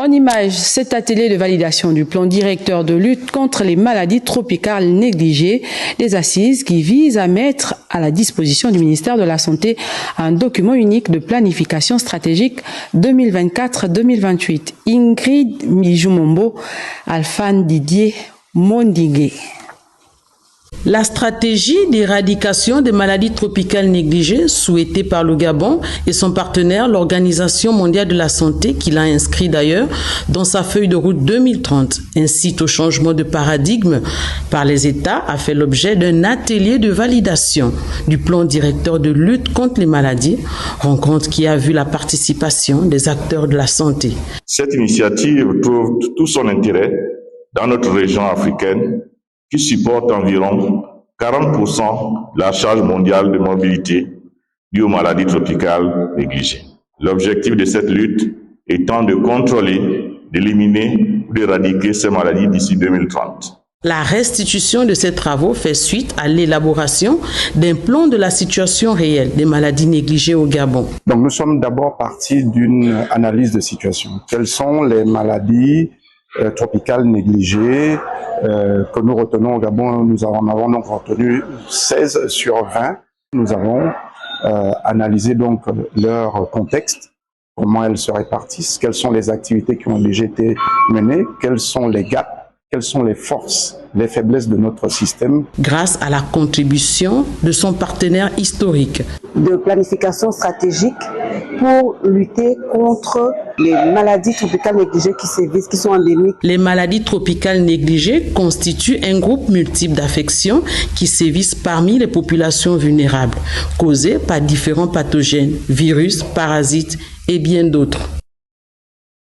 En image, cet atelier de validation du plan directeur de lutte contre les maladies tropicales négligées, des assises qui visent à mettre à la disposition du ministère de la Santé un document unique de planification stratégique 2024-2028. Ingrid Mijumombo, Alphane Didier Mondigué. La stratégie d'éradication des maladies tropicales négligées souhaitée par le Gabon et son partenaire, l'Organisation mondiale de la santé, qui l'a inscrit d'ailleurs dans sa feuille de route 2030, incite au changement de paradigme par les États, a fait l'objet d'un atelier de validation du plan directeur de lutte contre les maladies, rencontre qui a vu la participation des acteurs de la santé. Cette initiative trouve tout son intérêt dans notre région africaine, qui supporte environ 40% de la charge mondiale de mobilité due aux maladies tropicales négligées. L'objectif de cette lutte étant de contrôler, d'éliminer ou d'éradiquer ces maladies d'ici 2030. La restitution de ces travaux fait suite à l'élaboration d'un plan de la situation réelle des maladies négligées au Gabon. Donc nous sommes d'abord partis d'une analyse de situation. Quelles sont les maladies tropicales négligées que nous retenons au Gabon? Nous en avons donc retenu 16 sur 20. Nous avons analysé donc leur contexte, comment elles se répartissent, quelles sont les activités qui ont déjà été menées, quels sont les gaps, quelles sont les forces, les faiblesses de notre système. Grâce à la contribution de son partenaire historique. De planification stratégique pour lutter contre les maladies tropicales négligées qui sévissent, qui sont endémiques. Les maladies tropicales négligées constituent un groupe multiple d'affections qui sévissent parmi les populations vulnérables, causées par différents pathogènes, virus, parasites et bien d'autres.